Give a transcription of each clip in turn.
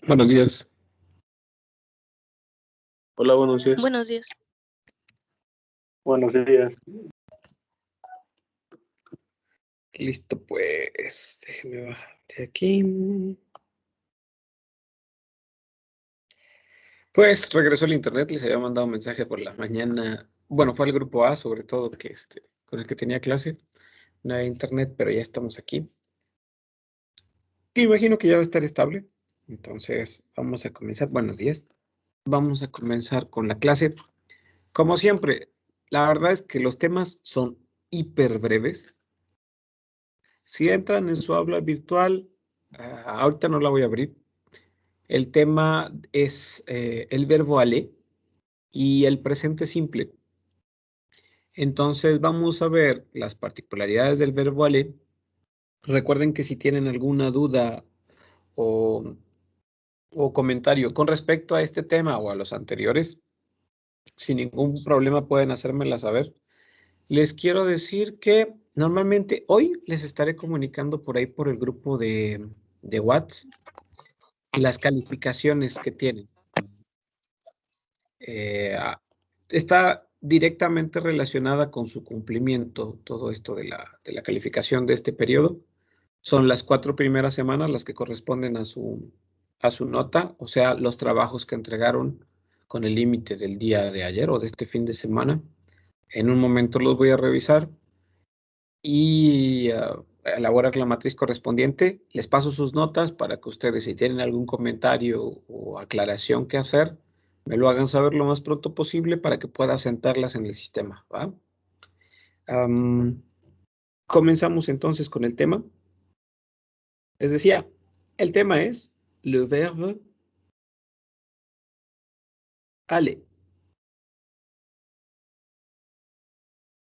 Buenos días. Hola, buenos días. Buenos días. Buenos días. Listo, pues. Déjeme bajar de aquí. Pues regresó el internet, les había mandado un mensaje por la mañana. Bueno, fue el grupo A, sobre todo, que con el que tenía clase. No había internet, pero ya estamos aquí. Y imagino que ya va a estar estable. Entonces, vamos a comenzar. Buenos días. Vamos a comenzar con la clase. Como siempre, la verdad es que los temas son hiper breves. Si entran en su aula virtual, ahorita no la voy a abrir. El tema es el verbo aller y el presente simple. Entonces vamos a ver las particularidades del verbo aller. Recuerden que si tienen alguna duda o comentario con respecto a este tema o a los anteriores, sin ningún problema pueden hacérmela saber. Les quiero decir que normalmente hoy les estaré comunicando por ahí por el grupo de WhatsApp las calificaciones que tienen. Está directamente relacionada con su cumplimiento, todo esto de la calificación de este periodo. Son las 4 primeras semanas las que corresponden a su nota, o sea, los trabajos que entregaron con el límite del día de ayer o de este fin de semana. En un momento los voy a revisar y elaborar la matriz correspondiente. Les paso sus notas para que ustedes, si tienen algún comentario o aclaración que hacer, me lo hagan saber lo más pronto posible para que pueda sentarlas en el sistema, ¿va? Comenzamos entonces con el tema. Les decía, el tema es le verbe aller.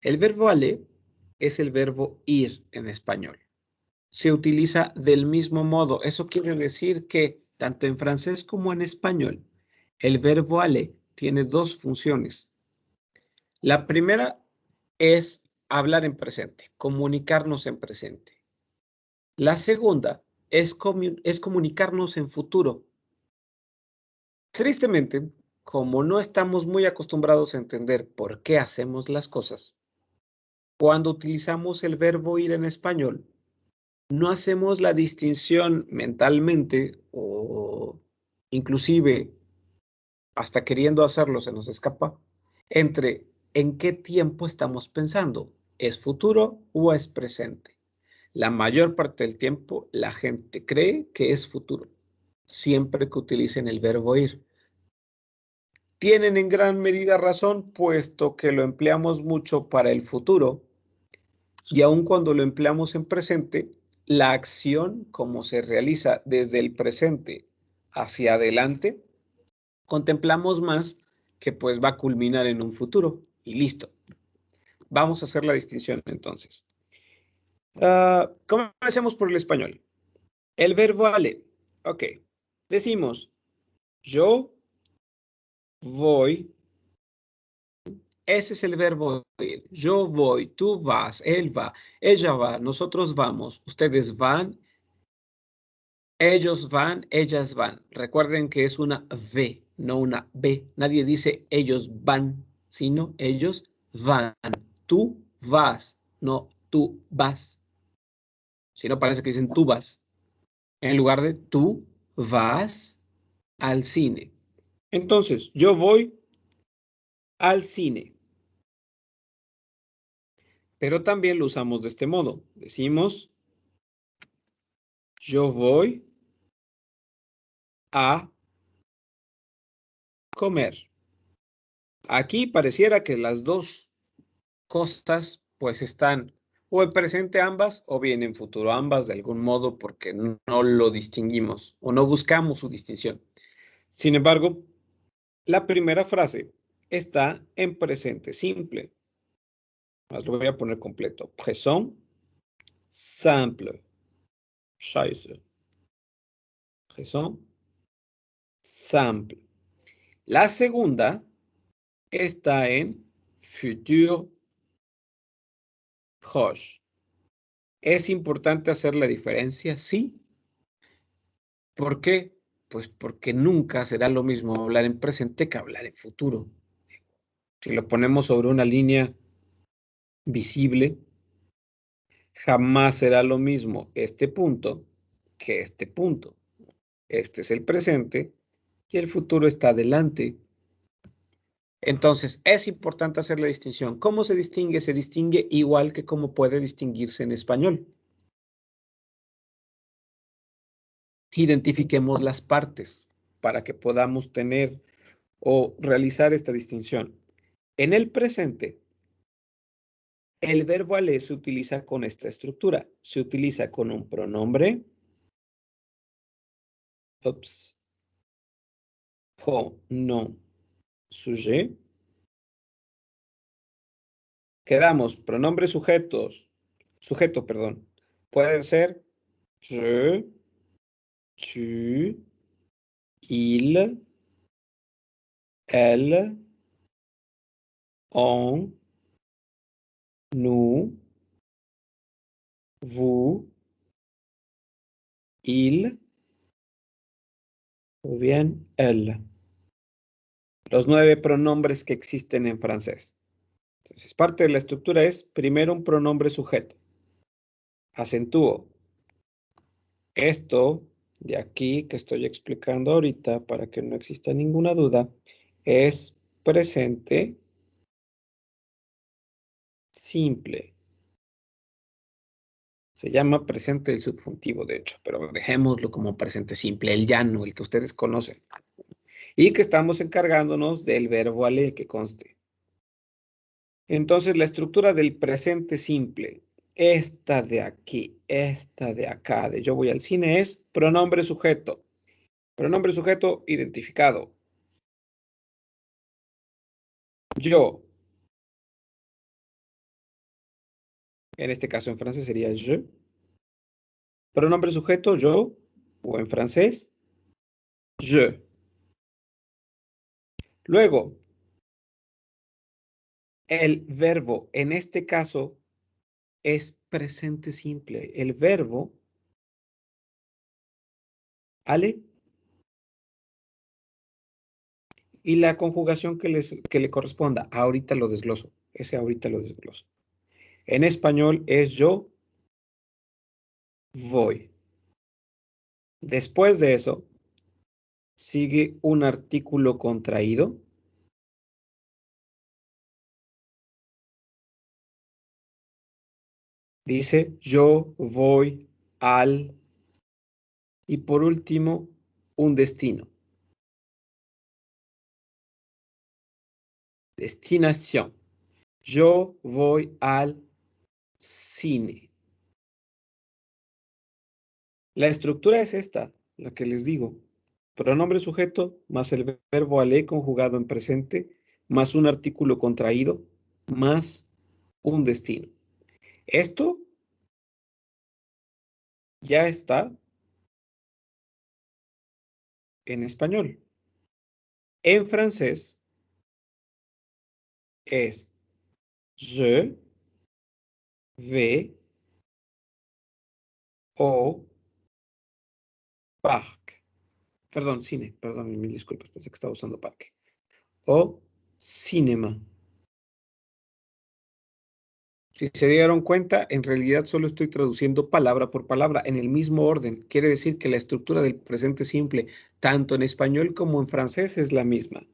El verbo aller es el verbo ir en español. Se utiliza del mismo modo. Eso quiere decir que tanto en francés como en español, el verbo aller tiene dos funciones. La primera es hablar en presente, comunicarnos en presente. La segunda es comunicarnos en futuro. Tristemente, como no estamos muy acostumbrados a entender por qué hacemos las cosas, cuando utilizamos el verbo ir en español, no hacemos la distinción mentalmente o inclusive hasta queriendo hacerlo se nos escapa entre en qué tiempo estamos pensando, ¿es futuro o es presente? La mayor parte del tiempo la gente cree que es futuro, siempre que utilicen el verbo ir. Tienen en gran medida razón, puesto que lo empleamos mucho para el futuro y aun cuando lo empleamos en presente, la acción como se realiza desde el presente hacia adelante, contemplamos más que pues va a culminar en un futuro y listo. Vamos a hacer la distinción entonces. Comencemos por el español. El verbo aller. Ok. Decimos, yo voy. Ese es el verbo ir. Yo voy, tú vas, él va, ella va, nosotros vamos, ustedes van, ellos van, ellas van. Recuerden que es una V, no una B. Nadie dice ellos van, sino ellos van. Tú vas, no tú vas. Si no, parece que dicen tú vas. En lugar de tú vas al cine. Entonces, yo voy al cine. Pero también lo usamos de este modo. Decimos, yo voy a comer. Aquí pareciera que las dos cosas pues están o en presente ambas o bien en futuro ambas de algún modo porque no lo distinguimos o no buscamos su distinción. Sin embargo, la primera frase está en presente simple. Más lo voy a poner completo. Présent simple. Scheiße. Présent simple. La segunda está en futur proche. ¿Es importante hacer la diferencia? Sí. ¿Por qué? Pues porque nunca será lo mismo hablar en presente que hablar en futuro. Si lo ponemos sobre una línea visible, jamás será lo mismo este punto que este punto. Este es el presente y el futuro está adelante. Entonces, es importante hacer la distinción. ¿Cómo se distingue? Se distingue igual que como puede distinguirse en español. Identifiquemos las partes para que podamos tener o realizar esta distinción. En el presente, el verbo aller se utiliza con esta estructura. Se utiliza con un pronombre, pronom sujet. Quedamos pronombres sujeto, perdón. Pueden ser je, tu, il, elle, on, nous, vous, il o bien elle. Los 9 pronombres que existen en francés. Entonces, parte de la estructura es primero un pronombre sujeto. Acentúo esto de aquí que estoy explicando ahorita para que no exista ninguna duda. Es presente simple. Se llama presente del subjuntivo, de hecho, pero dejémoslo como presente simple, el llano, el que ustedes conocen. Y que estamos encargándonos del verbo aller que conste. Entonces, la estructura del presente simple, esta de aquí, esta de acá, de yo voy al cine, es pronombre sujeto. Pronombre sujeto identificado. Yo. En este caso en francés sería je. Pronombre sujeto, yo. O en francés, je. Luego, el verbo en este caso es presente simple. El verbo, ¿ale? Y la conjugación que le corresponda. Ahorita lo desgloso. Ese ahorita lo desgloso. En español es yo voy. Después de eso, sigue un artículo contraído. Dice yo voy al. Y por último, un destino. Destinación. Yo voy al cine. La estructura es esta, la que les digo. Pronombre sujeto más el verbo aller conjugado en presente, más un artículo contraído, más un destino. Esto ya está en español. En francés es je vais au parc. Perdón, cine. Perdón, mil disculpas, pensé que estaba usando parque. O cinema. Si se dieron cuenta, en realidad solo estoy traduciendo palabra por palabra en el mismo orden. Quiere decir que la estructura del presente simple, tanto en español como en francés, es la misma.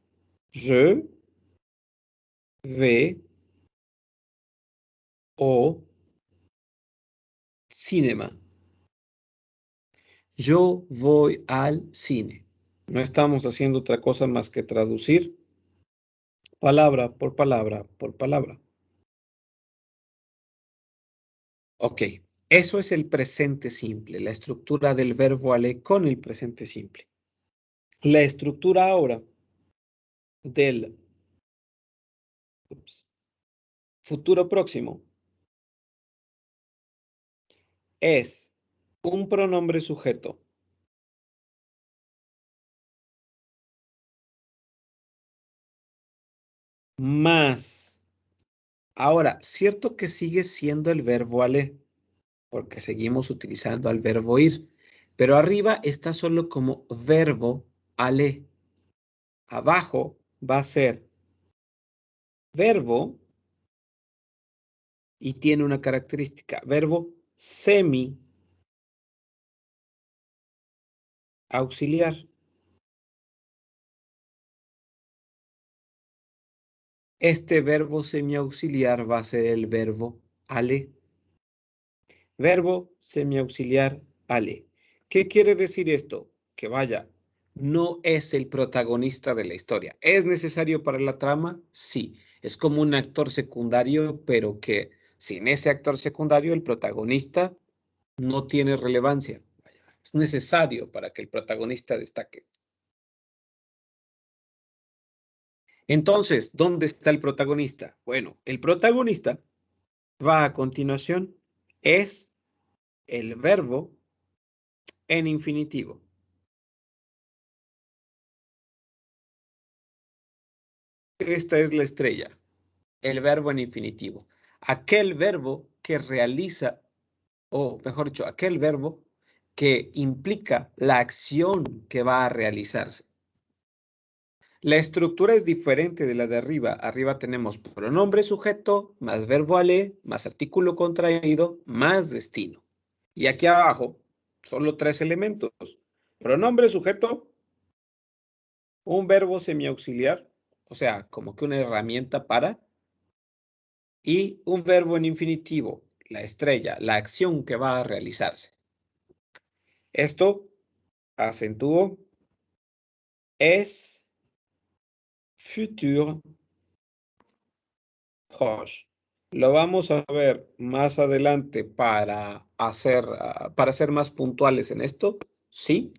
Je vais au cinéma. Yo voy al cine. No estamos haciendo otra cosa más que traducir palabra por palabra por palabra. Ok, eso es el presente simple, la estructura del verbo aller con el presente simple. La estructura ahora del futuro próximo es un pronombre sujeto más. Ahora, cierto que sigue siendo el verbo aller, porque seguimos utilizando al verbo ir, Pero arriba está solo como verbo aller. Abajo va a ser verbo y tiene una característica, verbo semi auxiliar. Este verbo semiauxiliar va a ser el verbo aller. Verbo semiauxiliar aller. ¿Qué quiere decir esto? Que vaya, no es el protagonista de la historia. ¿Es necesario para la trama? Sí. Es como un actor secundario, pero que sin ese actor secundario el protagonista no tiene relevancia. Es necesario para que el protagonista destaque. Entonces, ¿dónde está el protagonista? Bueno, el protagonista va a continuación. Es el verbo en infinitivo. Esta es la estrella, el verbo en infinitivo. Aquel verbo que realiza, o mejor dicho, aquel verbo que implica la acción que va a realizarse. La estructura es diferente de la de arriba. Arriba tenemos pronombre sujeto, más verbo aller, más artículo contraído, más destino. Y aquí abajo, solo 3 elementos. Pronombre sujeto, un verbo semiauxiliar, o sea, como que una herramienta para, y un verbo en infinitivo, la estrella, la acción que va a realizarse. Esto, acentúo, es futur proche. Lo vamos a ver más adelante para ser más puntuales en esto, sí,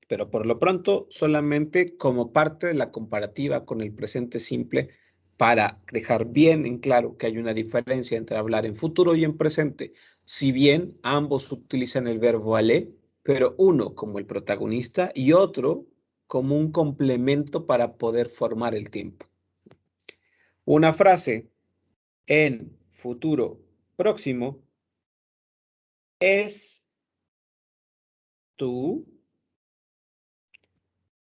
pero por lo pronto solamente como parte de la comparativa con el presente simple para dejar bien en claro que hay una diferencia entre hablar en futuro y en presente, si bien ambos utilizan el verbo aller, pero uno como el protagonista y otro como un complemento para poder formar el tiempo. Una frase en futuro próximo es tú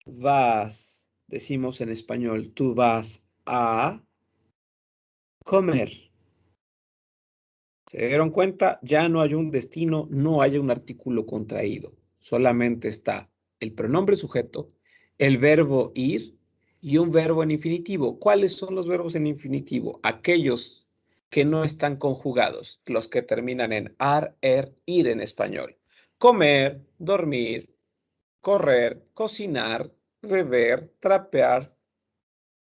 vas, decimos en español, tú vas a comer. ¿Se dieron cuenta? Ya no hay un destino, no hay un artículo contraído. Solamente está el pronombre sujeto, el verbo ir y un verbo en infinitivo. ¿Cuáles son los verbos en infinitivo? Aquellos que no están conjugados, los que terminan en ar, ir en español. Comer, dormir, correr, cocinar, beber, trapear,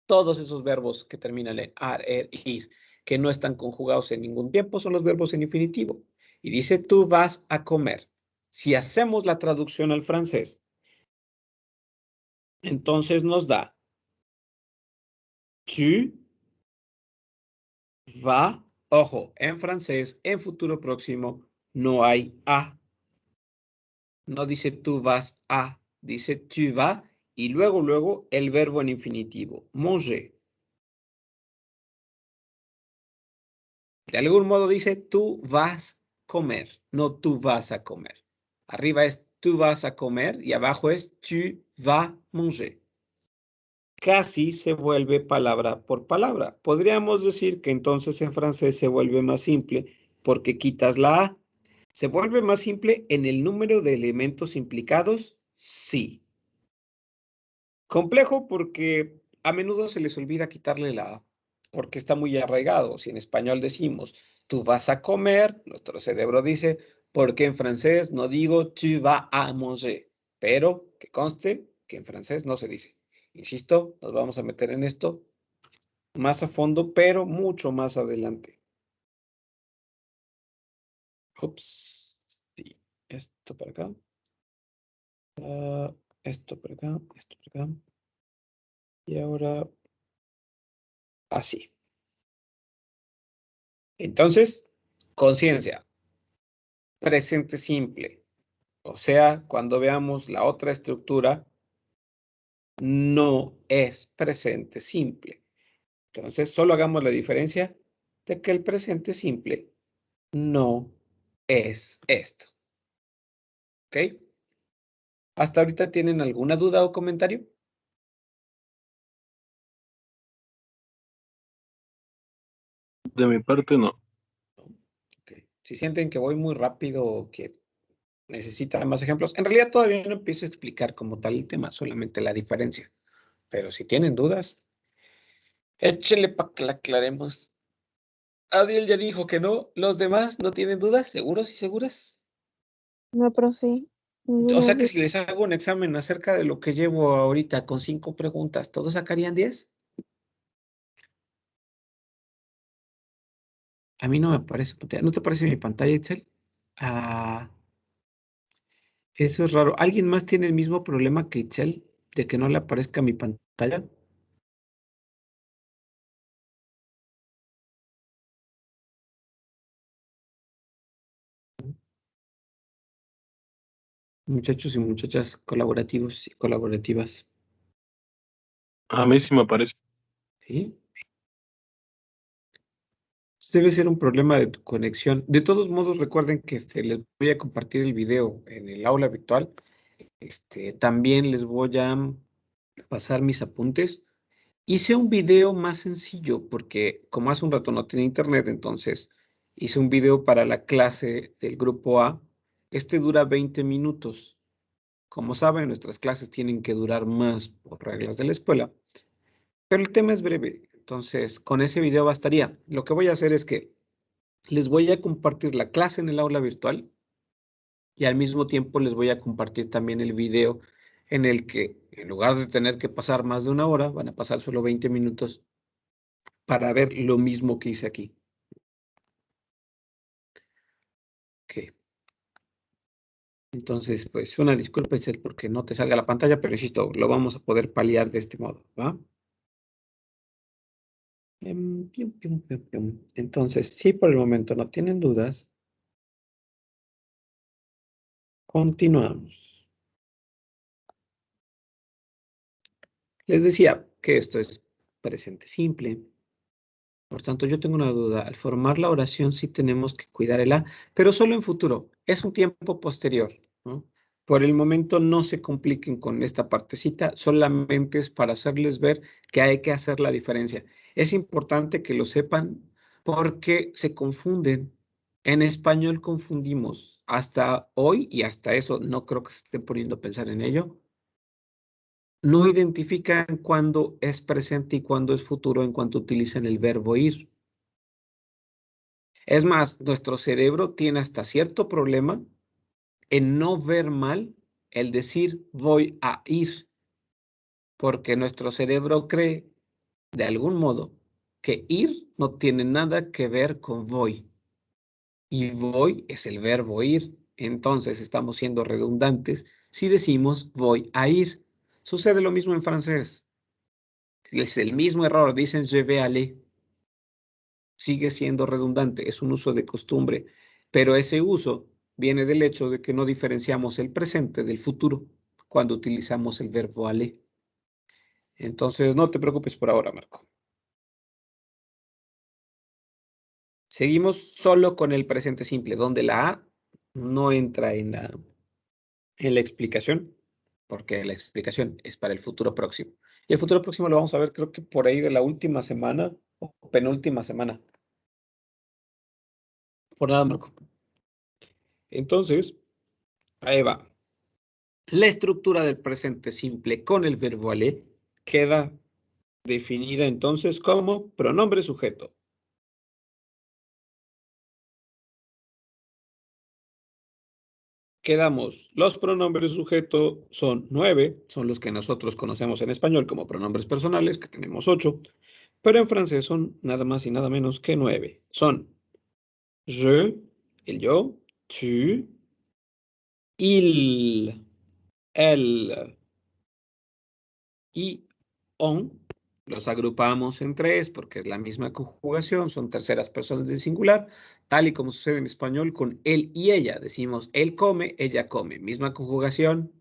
todos esos verbos que terminan en ar, ir, que no están conjugados en ningún tiempo, son los verbos en infinitivo. Y dice, tú vas a comer. Si hacemos la traducción al francés, entonces nos da, tu vas, ojo, en francés, en futuro próximo, no hay a. No dice tú vas a, dice tu vas, y luego el verbo en infinitivo, manger. De algún modo dice tú vas a comer, no tú vas a comer. Arriba es tú vas a comer y abajo es tu vas manger. Casi se vuelve palabra por palabra. Podríamos decir que entonces en francés se vuelve más simple porque quitas la A. ¿Se vuelve más simple en el número de elementos implicados? Sí. Complejo porque a menudo se les olvida quitarle la A, porque está muy arraigado. Si en español decimos, tú vas a comer, nuestro cerebro dice, porque en francés no digo, tu vas a manger. Pero que conste que en francés no se dice. Insisto, nos vamos a meter en esto más a fondo, pero mucho más adelante. Ups. Sí. Esto para acá. Esto para acá. Esto para acá. Y ahora así. Entonces, conciencia, presente simple. O sea, cuando veamos la otra estructura, no es presente simple. Entonces, solo hagamos la diferencia de que el presente simple no es esto. ¿Ok? ¿Hasta ahorita tienen alguna duda o comentario? De mi parte, no. Okay. Si sienten que voy muy rápido o que necesitan más ejemplos, en realidad todavía no empiezo a explicar como tal el tema, solamente la diferencia. Pero si tienen dudas, échenle para que la aclaremos. Adiel ya dijo que no. ¿Los demás no tienen dudas? ¿Seguros y seguras? No, profe. O Ninguna sea que duda. si les hago un examen acerca de lo que llevo ahorita con 5 preguntas, ¿todos sacarían 10? A mí no me parece. ¿No te parece mi pantalla, Excel? Ah, eso es raro. ¿Alguien más tiene el mismo problema que Excel de que no le aparezca mi pantalla? Muchachos y muchachas colaborativos y colaborativas. A mí sí me parece. ¿Sí? Debe ser un problema de tu conexión. De todos modos, recuerden que les voy a compartir el video en el aula virtual. También les voy a pasar mis apuntes. Hice un video más sencillo porque como hace un rato no tenía internet, entonces hice un video para la clase del grupo A. Este dura 20 minutos. Como saben, nuestras clases tienen que durar más por reglas de la escuela, pero el tema es breve. Entonces, con ese video bastaría. Lo que voy a hacer es que les voy a compartir la clase en el aula virtual y al mismo tiempo les voy a compartir también el video en el que, en lugar de tener que pasar más de una hora, van a pasar solo 20 minutos para ver lo mismo que hice aquí. Ok. Entonces, pues una disculpa, Excel, porque no te salga la pantalla, pero insisto, lo vamos a poder paliar de este modo, ¿va? Pium, pium, pium, pium. Entonces, si por el momento no tienen dudas, continuamos. Les decía que esto es presente simple. Por tanto, yo tengo una duda. Al formar la oración sí tenemos que cuidar el A, pero solo en futuro. Es un tiempo posterior, ¿no? Por el momento no se compliquen con esta partecita, solamente es para hacerles ver que hay que hacer la diferencia. Es importante que lo sepan porque se confunden. En español confundimos. Hasta hoy y hasta eso no creo que se estén poniendo a pensar en ello. No identifican cuándo es presente y cuándo es futuro en cuanto utilizan el verbo ir. Es más, nuestro cerebro tiene hasta cierto problema en no ver mal el decir voy a ir, porque nuestro cerebro cree, de algún modo, que ir no tiene nada que ver con voy, y voy es el verbo ir. Entonces estamos siendo redundantes si decimos voy a ir. Sucede lo mismo en francés. Es el mismo error, dicen je vais aller. Sigue siendo redundante, es un uso de costumbre, pero ese uso viene del hecho de que no diferenciamos el presente del futuro cuando utilizamos el verbo aller. Entonces, no te preocupes por ahora, Marco. Seguimos solo con el presente simple, donde la A no entra en la explicación, porque la explicación es para el futuro próximo. Y el futuro próximo lo vamos a ver, creo que por ahí de la última semana o penúltima semana. Por nada, Marco. Entonces, ahí va. La estructura del presente simple con el verbo aller queda definida entonces como pronombre sujeto. Quedamos, los pronombres sujeto son 9, son los que nosotros conocemos en español como pronombres personales, que tenemos 8, pero en francés son nada más y nada menos que 9. Son je, el yo, tu, il, elle y on. Los agrupamos en tres porque es la misma conjugación, son terceras personas del singular, tal y como sucede en español con él y ella. Decimos él come, ella come, misma conjugación.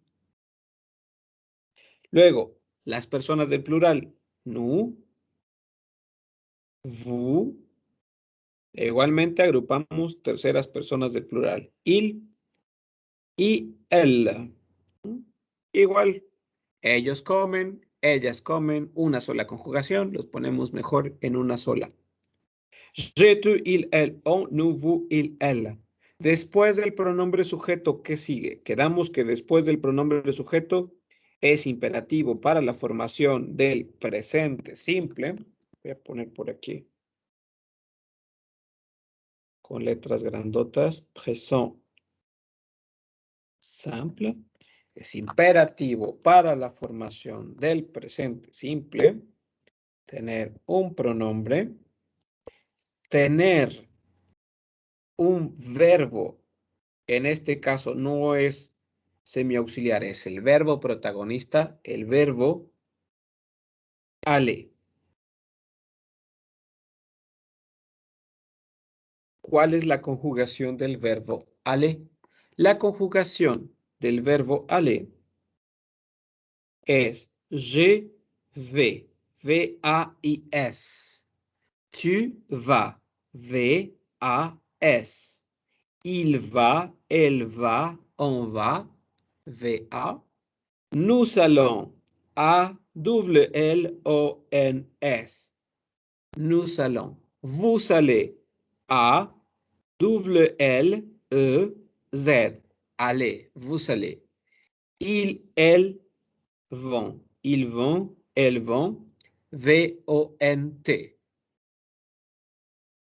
Luego, las personas del plural, nous, vous. Igualmente agrupamos terceras personas del plural, il, y el. Igual, ellos comen, ellas comen, una sola conjugación, los ponemos mejor en una sola. Je, tu, il, elle, on, nous, vous, il, elle. Después del pronombre sujeto, ¿qué sigue? Quedamos que después del pronombre sujeto es imperativo para la formación del presente simple. Voy a poner por aquí con letras grandotas. Présent simple. Es imperativo para la formación del presente simple tener un pronombre, tener un verbo. En este caso no es semiauxiliar, es el verbo protagonista, el verbo aller. ¿Cuál es la conjugación del verbo aller? La conjugación del verbo aller es je vais, V-A-I-S. Tu vas, V-A-S. Il va, elle va, on va, V-A. Nous allons, A-W-L-O-N-S. Nous allons. Vous allez, A-W-L-E-Z. Allez, vous allez. Ils, elles vont. Ils vont, elles vont, V-O-N-T.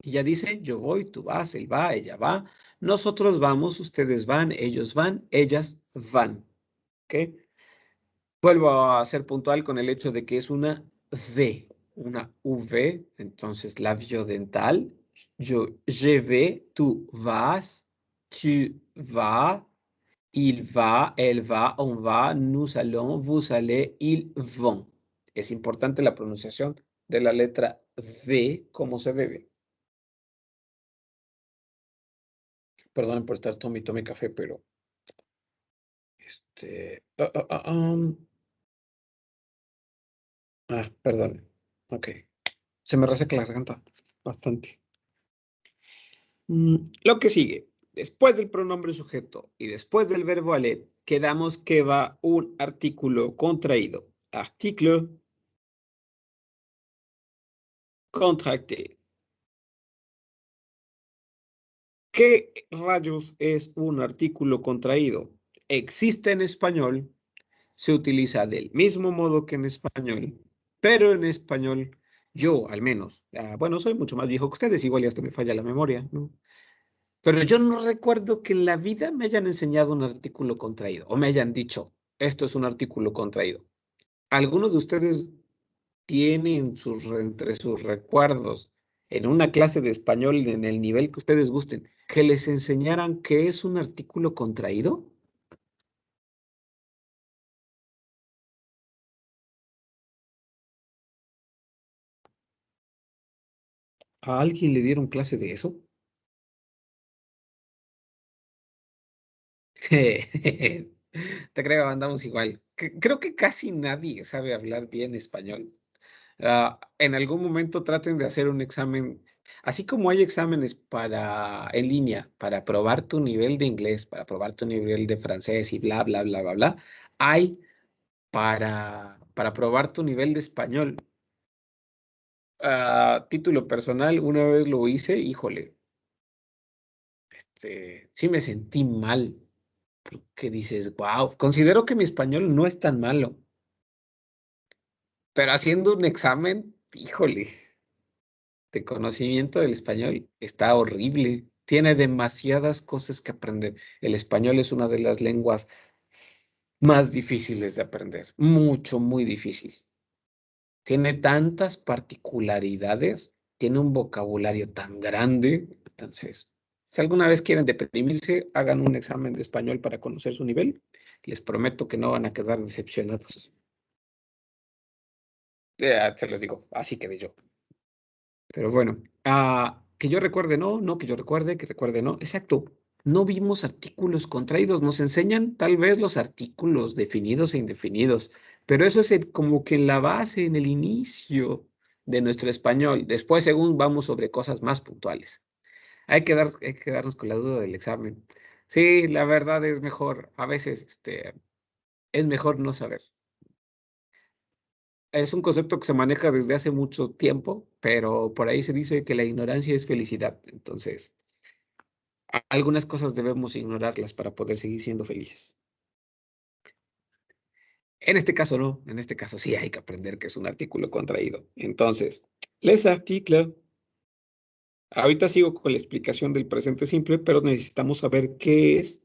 Y ya dice, yo voy, tú vas, él va, ella va. Nosotros vamos, ustedes van, ellos van, ellas van. ¿Ok? Vuelvo a ser puntual con el hecho de que es una V, entonces labio dental. Yo, je vais, tú vas, tu vas, il va, elle va, on va, nous allons, vous allez, ils vont. Es importante la pronunciación de la letra V como se debe. Perdonen por estar tome café, pero perdón. Ok. Se me reseca la garganta bastante. Lo que sigue. Después del pronombre sujeto y después del verbo aller, quedamos que va un artículo contraído. Artículo contracté. ¿Qué rayos es un artículo contraído? Existe en español, se utiliza del mismo modo que en español, pero en español, yo al menos, bueno, soy mucho más viejo que ustedes, igual ya hasta me falla la memoria, ¿no? Pero yo no recuerdo que en la vida me hayan enseñado un artículo contraído o me hayan dicho, esto es un artículo contraído. ¿Alguno de ustedes tiene entre sus recuerdos en una clase de español en el nivel que ustedes gusten que les enseñaran qué es un artículo contraído? ¿A alguien le dieron clase de eso? Te creo, andamos igual. Creo que casi nadie sabe hablar bien español. En algún momento traten de hacer un examen, así como hay exámenes en línea para probar tu nivel de inglés, para probar tu nivel de francés y bla, bla, bla, bla, bla, hay para probar tu nivel de español. Título personal, una vez lo hice, híjole, sí me sentí mal. Que dices, wow, considero que mi español no es tan malo, pero haciendo un examen, híjole, de conocimiento del español está horrible. Tiene demasiadas cosas que aprender. El español es una de las lenguas más difíciles de aprender, mucho, muy difícil. Tiene tantas particularidades, tiene un vocabulario tan grande. Entonces, si alguna vez quieren deprimirse, hagan un examen de español para conocer su nivel. Les prometo que no van a quedar decepcionados. Se los digo, así quedé yo. Pero bueno, que yo recuerde, no que yo recuerde, que recuerde, no. Exacto. No vimos artículos contraídos. Nos enseñan tal vez los artículos definidos e indefinidos, pero eso es como que la base en el inicio de nuestro español. Después, según vamos sobre cosas más puntuales. Hay que darnos con la duda del examen. Sí, la verdad es mejor, a veces es mejor no saber. Es un concepto que se maneja desde hace mucho tiempo, pero por ahí se dice que la ignorancia es felicidad. Entonces, algunas cosas debemos ignorarlas para poder seguir siendo felices. En este caso no, en este caso sí hay que aprender que es un artículo contraído. Entonces, les articles. Ahorita sigo con la explicación del presente simple, pero necesitamos saber qué es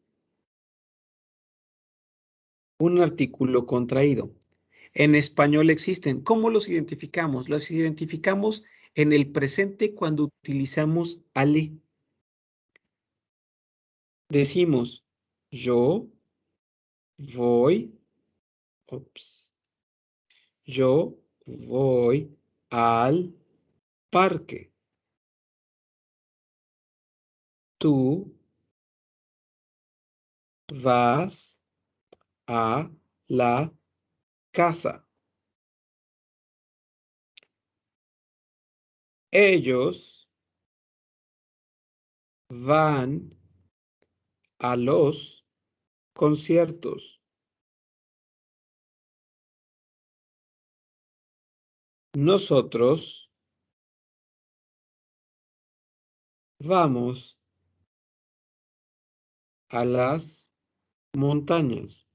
un artículo contraído. En español existen. ¿Cómo los identificamos? Los identificamos en el presente cuando utilizamos ale. Decimos, yo voy, yo voy al parque. Tú vas a la casa. Ellos van a los conciertos. Nosotros vamos a las montañas.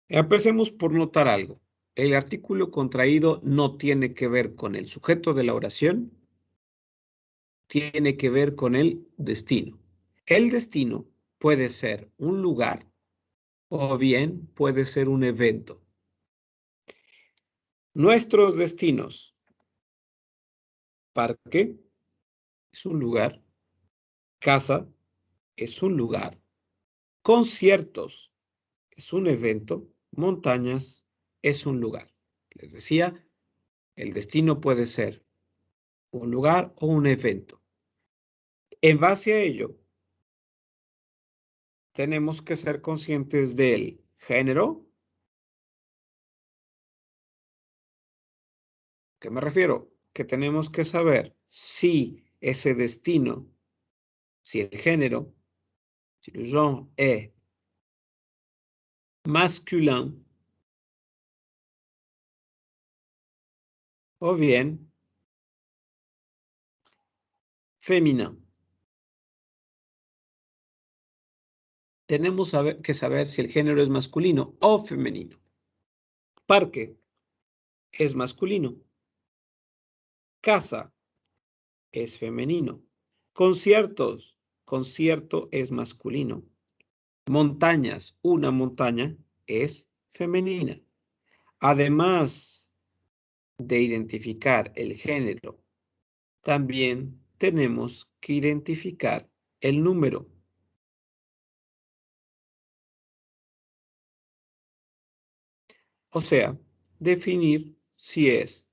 Empecemos por notar algo. El artículo contraído no tiene que ver con el sujeto de la oración, tiene que ver con el destino. El destino puede ser un lugar o bien puede ser un evento. Nuestros destinos. Parque es un lugar. Casa es un lugar. Conciertos es un evento. Montañas es un lugar. Les decía, el destino puede ser un lugar o un evento. En base a ello, tenemos que ser conscientes del género. ¿Qué me refiero? Que tenemos que saber si ese destino, si el género, si le genre es masculin o bien féminin. Tenemos que saber si el género es masculino o femenino. Parque es masculino. Casa es femenino. Conciertos, concierto es masculino. Montañas, una montaña es femenina. Además de identificar el género, también tenemos que identificar el número. O sea, definir si es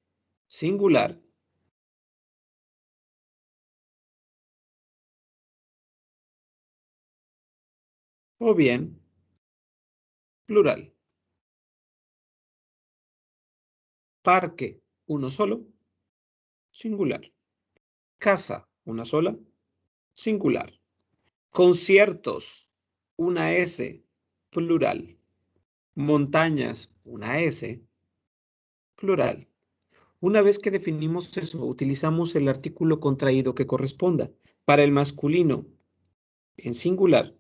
singular o bien plural. Parque, uno solo, singular. Casa, una sola, singular. Conciertos, una S, plural. Montañas, una S, plural. Una vez que definimos eso, utilizamos el artículo contraído que corresponda. Para el masculino, en singular,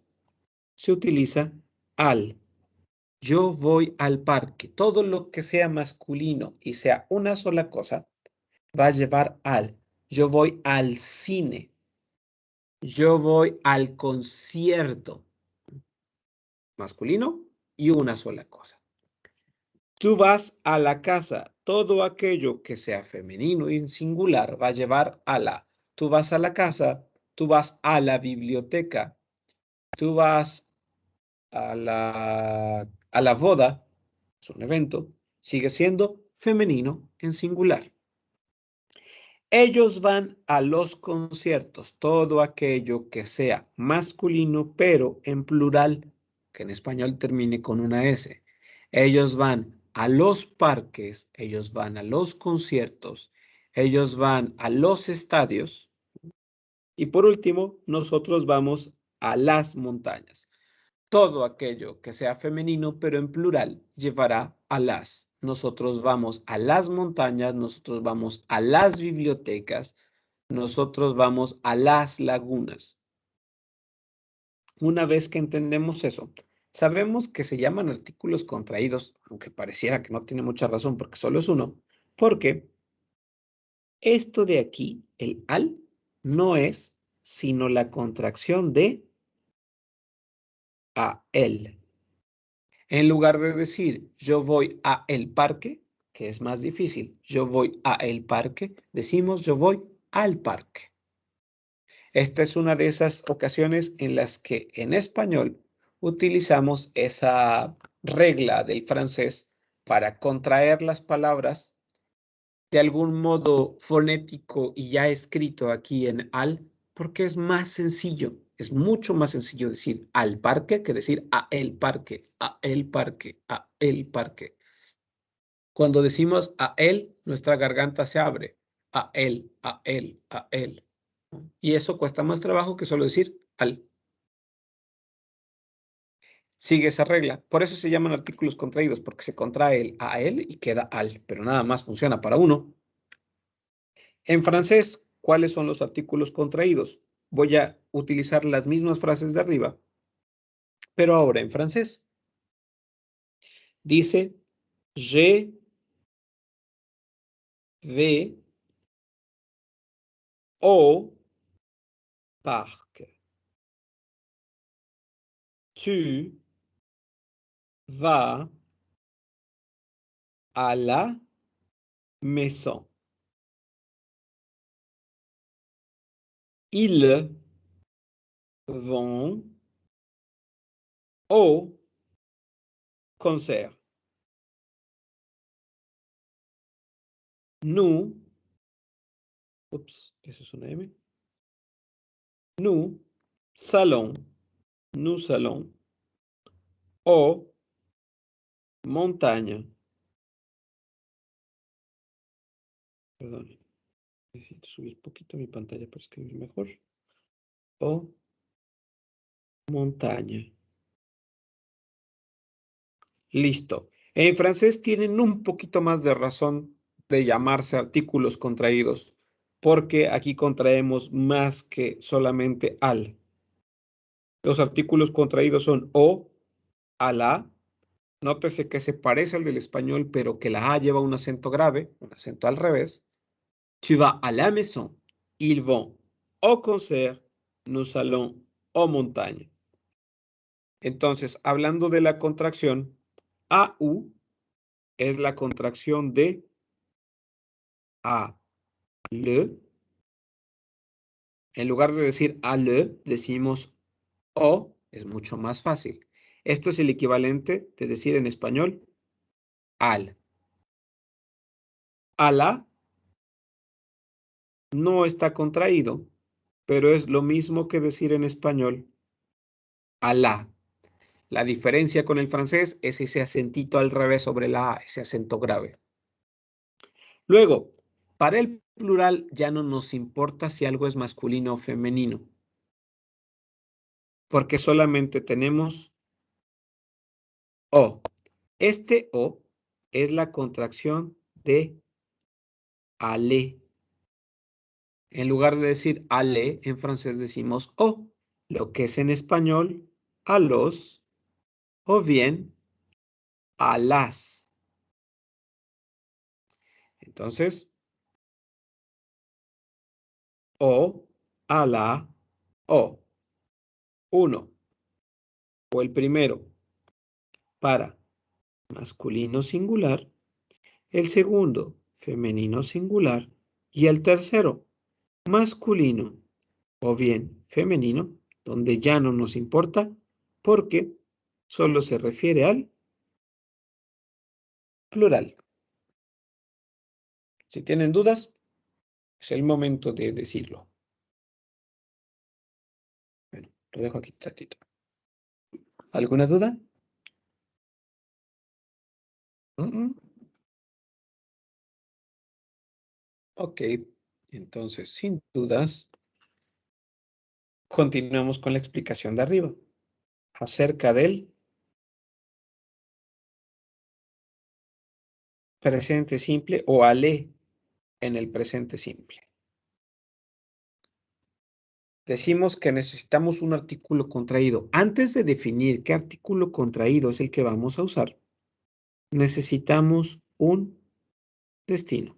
se utiliza al. Yo voy al parque. Todo lo que sea masculino y sea una sola cosa, va a llevar al. Yo voy al cine. Yo voy al concierto. Masculino y una sola cosa. Tú vas a la casa. Todo aquello que sea femenino y singular va a llevar a la. Tú vas a la casa. Tú vas a la biblioteca. Tú vas a la boda. Es un evento. Sigue siendo femenino en singular. Ellos van a los conciertos, todo aquello que sea masculino, pero en plural, que en español termine con una S. Ellos van a los parques, ellos van a los conciertos, ellos van a los estadios, Y por último, nosotros vamos a las montañas. Todo aquello que sea femenino, pero en plural, llevará a las. Nosotros vamos a las montañas, nosotros vamos a las bibliotecas, nosotros vamos a las lagunas. Una vez que entendemos eso, sabemos que se llaman artículos contraídos, aunque pareciera que no tiene mucha razón porque solo es uno, porque esto de aquí, el al, no es sino la contracción de a él. En lugar de decir yo voy a el parque, que es más difícil, yo voy a el parque, decimos yo voy al parque. Esta es una de esas ocasiones en las que en español utilizamos esa regla del francés para contraer las palabras de algún modo fonético y ya escrito aquí en al, porque es más sencillo, es mucho más sencillo decir al parque que decir a el parque, a el parque, a el parque. Cuando decimos a él, nuestra garganta se abre, a él, a él, a él. Y eso cuesta más trabajo que solo decir al. Sigue esa regla. Por eso se llaman artículos contraídos, porque se contrae el a él y queda al, pero nada más funciona para uno. En francés, ¿cuáles son los artículos contraídos? Voy a utilizar las mismas frases de arriba, pero ahora en francés. Dice, je vais au parc. Tu vas à la maison. Ils vont au concert. Nous, oups, eso es una M. Nous allons, nous allons aux montagnes. Perdón, necesito subir un poquito mi pantalla para escribir mejor. O montaña. Listo. En francés tienen un poquito más de razón de llamarse artículos contraídos, porque aquí contraemos más que solamente al. Los artículos contraídos son o, a la. Nótese que se parece al del español, pero que la A lleva un acento grave, un acento al revés. Tu vas à la maison. Ils vont au concert. Nous allons aux montagnes. Entonces, hablando de la contracción, AU es la contracción de a le. En lugar de decir a le, decimos o, es mucho más fácil. Esto es el equivalente de decir en español al. A la no está contraído, pero es lo mismo que decir en español a la. La diferencia con el francés es ese acentito al revés sobre la A, ese acento grave. Luego, para el plural ya no nos importa si algo es masculino o femenino, porque solamente tenemos o. Este o es la contracción de ale. En lugar de decir ale, en francés decimos o, lo que es en español a los o bien a las. Entonces, o, a la, o. Uno, o el primero, para masculino singular, el segundo, femenino singular, y el tercero, masculino o bien femenino, donde ya no nos importa porque solo se refiere al plural. Si tienen dudas, es el momento de decirlo. Bueno, lo dejo aquí tantito. ¿Alguna duda? Ok, entonces, sin dudas, Continuamos con la explicación de arriba. Acerca del presente simple o aller en el presente simple. Decimos que necesitamos un artículo contraído. Antes de definir qué artículo contraído es el que vamos a usar, necesitamos un destino.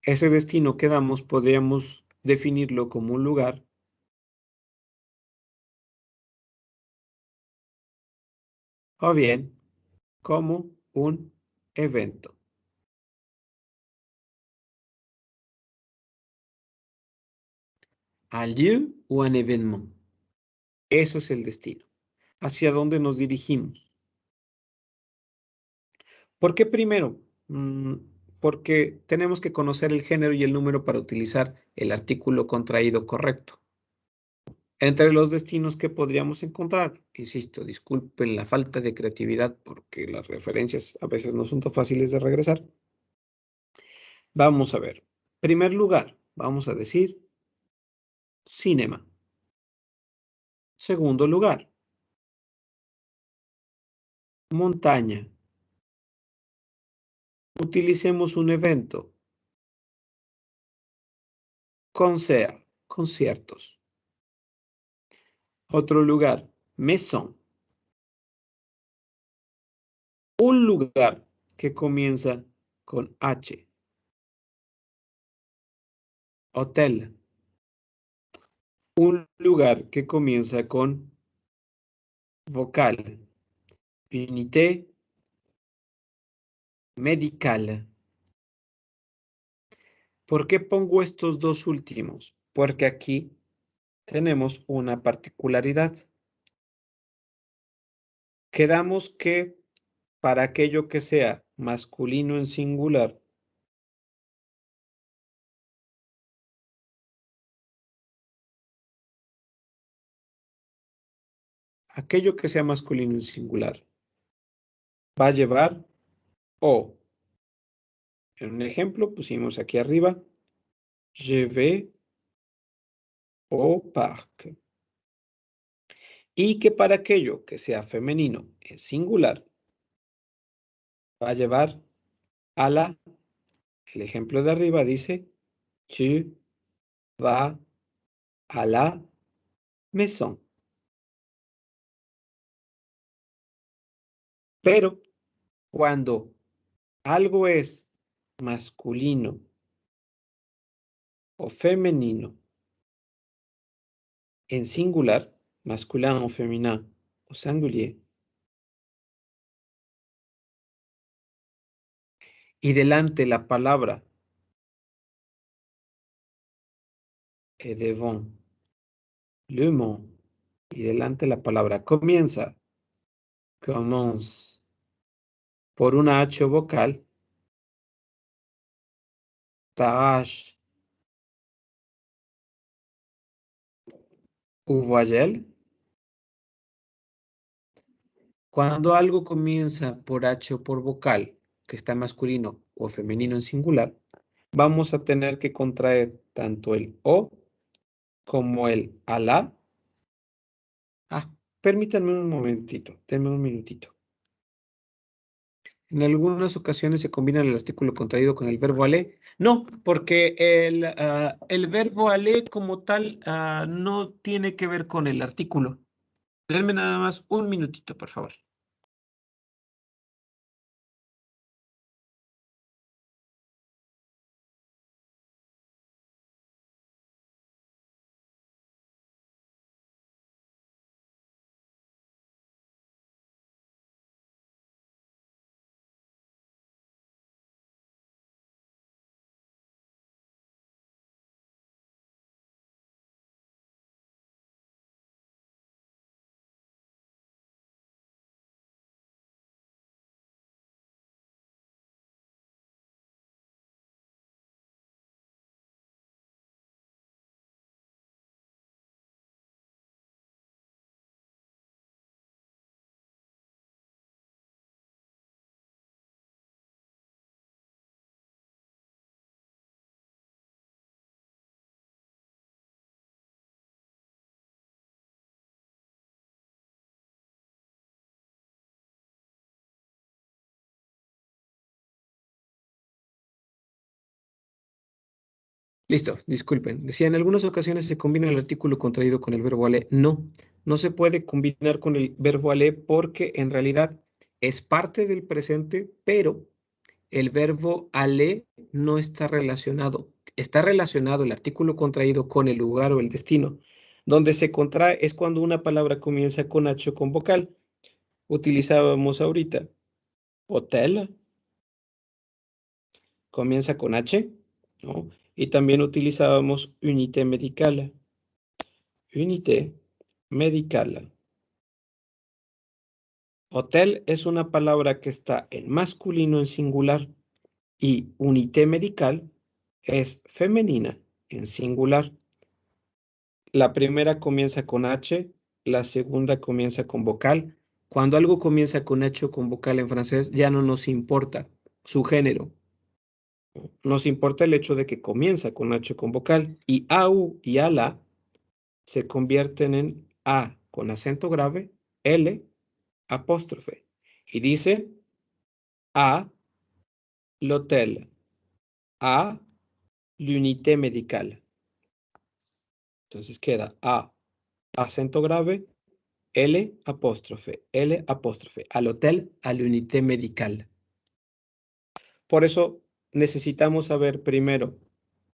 Ese destino que damos podríamos definirlo como un lugar o bien como un evento. Un lieu o un événement. Eso es el destino. ¿Hacia dónde nos dirigimos? ¿Por qué primero? Porque tenemos que conocer el género y el número para utilizar el artículo contraído correcto. Entre los destinos que podríamos encontrar, insisto, disculpen la falta de creatividad porque las referencias a veces no son tan fáciles de regresar. Vamos a ver. Primer lugar, vamos a decir cinema. Segundo lugar, montaña. Utilicemos un evento. Concert, conciertos. Otro lugar, maison. Un lugar que comienza con H. Hotel. Un lugar que comienza con vocal. Unité medical. ¿Por qué pongo estos dos últimos? Porque aquí tenemos una particularidad. Quedamos que para aquello que sea masculino en singular, aquello que sea masculino en singular va a llevar o. En un ejemplo pusimos aquí arriba, je vais au parc. Y que para aquello que sea femenino en singular va a llevar a la, el ejemplo de arriba dice, tu vas a la maison. Pero cuando algo es masculino o femenino en singular, masculin o féminin o singulier, y delante la palabra et devant le mot, y delante la palabra comienza, commence, por una H vocal, parage ou voyelle. Cuando algo comienza por H o por vocal, que está masculino o femenino en singular, vamos a tener que contraer tanto el O como el a la. Permítanme un momentito, denme un minutito. En algunas ocasiones se combina el artículo contraído con el verbo aller. No, porque el verbo aller como tal no tiene que ver con el artículo. Denme nada más un minutito, por favor. Listo, disculpen. Decía, en algunas ocasiones se combina el artículo contraído con el verbo aller. No, no se puede combinar con el verbo aller porque en realidad es parte del presente, pero el verbo aller no está relacionado. Está relacionado el artículo contraído con el lugar o el destino. Donde se contrae es cuando una palabra comienza con H o con vocal. Utilizábamos ahorita hotel, comienza con H, ¿no? Y también utilizábamos unité médicale. Unité médicale. Hotel es una palabra que está en masculino en singular y unité medical es femenina en singular. La primera comienza con H, la segunda comienza con vocal. Cuando algo comienza con H o con vocal en francés, ya no nos importa su género. Nos importa el hecho de que comienza con H con vocal. Y AU y ALA se convierten en A con acento grave, L apóstrofe. Y dice A l'hôtel, A l'unité médicale. Entonces queda A acento grave, L apóstrofe, al hotel, a la unité médicale. Por eso necesitamos saber primero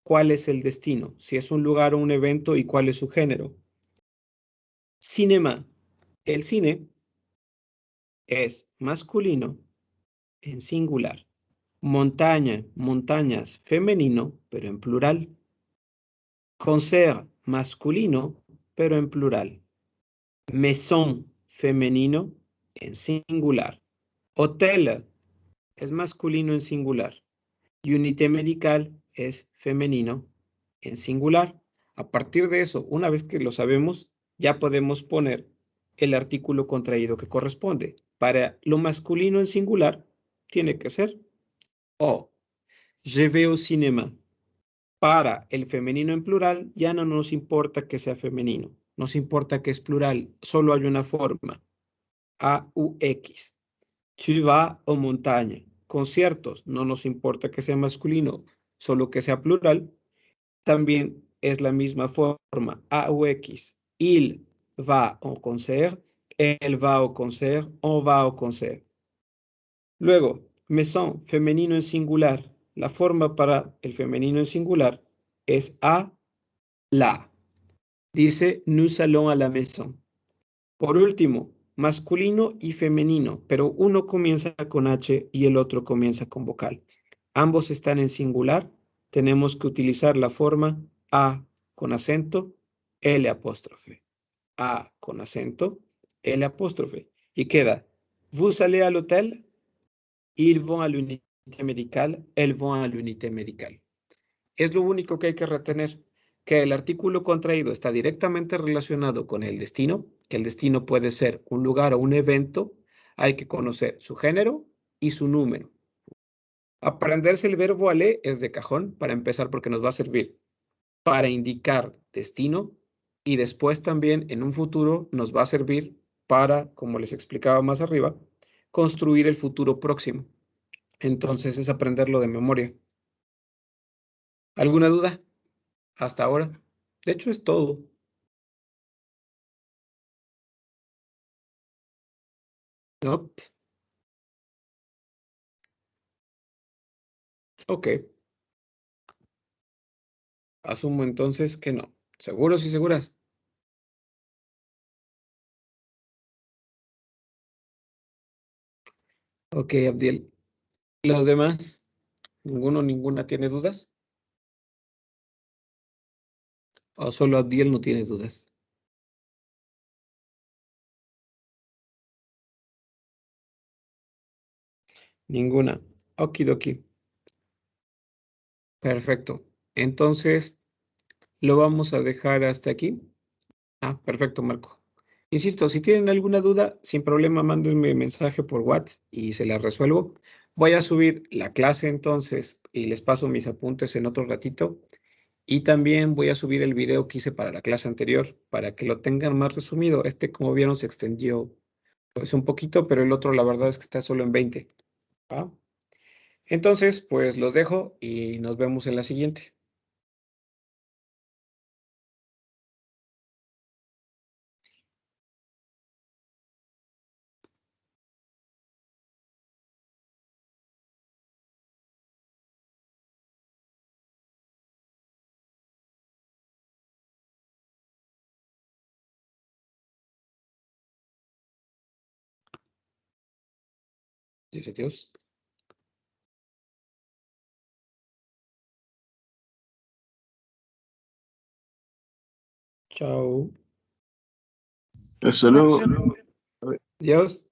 cuál es el destino, si es un lugar o un evento y cuál es su género. Cinema. El cine es masculino en singular. Montaña, montañas, femenino, pero en plural. Concert, masculino, pero en plural. Maison, femenino, en singular. Hotel es masculino en singular. Unité medical es femenino en singular. A partir de eso, una vez que lo sabemos, ya podemos poner el artículo contraído que corresponde. Para lo masculino en singular, tiene que ser O. Je vais au cinéma. Para el femenino en plural, ya no nos importa que sea femenino. Nos importa que es plural. Solo hay una forma. AUX. Tu vas aux montagnes. Conciertos. No nos importa que sea masculino, solo que sea plural. También es la misma forma. AUX. Il va au concert. Elle va au concert. On va au concert. Luego, maison, femenino en singular. La forma para el femenino en singular es a la. Dice, nous allons à la maison. Por último, masculino y femenino, pero uno comienza con H y el otro comienza con vocal. Ambos están en singular. Tenemos que utilizar la forma A con acento, L apóstrofe. A con acento, L apóstrofe. Y queda, vous allez à l'hôtel? Ils vont à l'unité médicale, elles vont à l'unité médicale. Es lo único que hay que retener, que el artículo contraído está directamente relacionado con el destino, que el destino puede ser un lugar o un evento. Hay que conocer su género y su número. Aprenderse el verbo aller es de cajón para empezar porque nos va a servir para indicar destino y después también en un futuro nos va a servir para, como les explicaba más arriba, construir el futuro próximo. Entonces es aprenderlo de memoria. ¿Alguna duda? Hasta ahora. De hecho es todo. ¿No? Ok. Asumo entonces que no. ¿Seguros y seguras? Ok, Abdiel. ¿Los demás? ¿Ninguno, ninguna tiene dudas? ¿O solo Abdiel no tiene dudas? Ninguna. Okidoki. Perfecto. Entonces, lo vamos a dejar hasta aquí. Ah, perfecto, Marco. Insisto, si tienen alguna duda, sin problema, mándenme mensaje por WhatsApp y se la resuelvo. Voy a subir la clase entonces y les paso mis apuntes en otro ratito. Y también voy a subir el video que hice para la clase anterior para que lo tengan más resumido. Este, como vieron, se extendió pues un poquito, pero el otro la verdad es que está solo en 20. ¿Va? Entonces, pues los dejo y nos vemos en la siguiente. Adiós. Chao. Hasta luego. Adiós.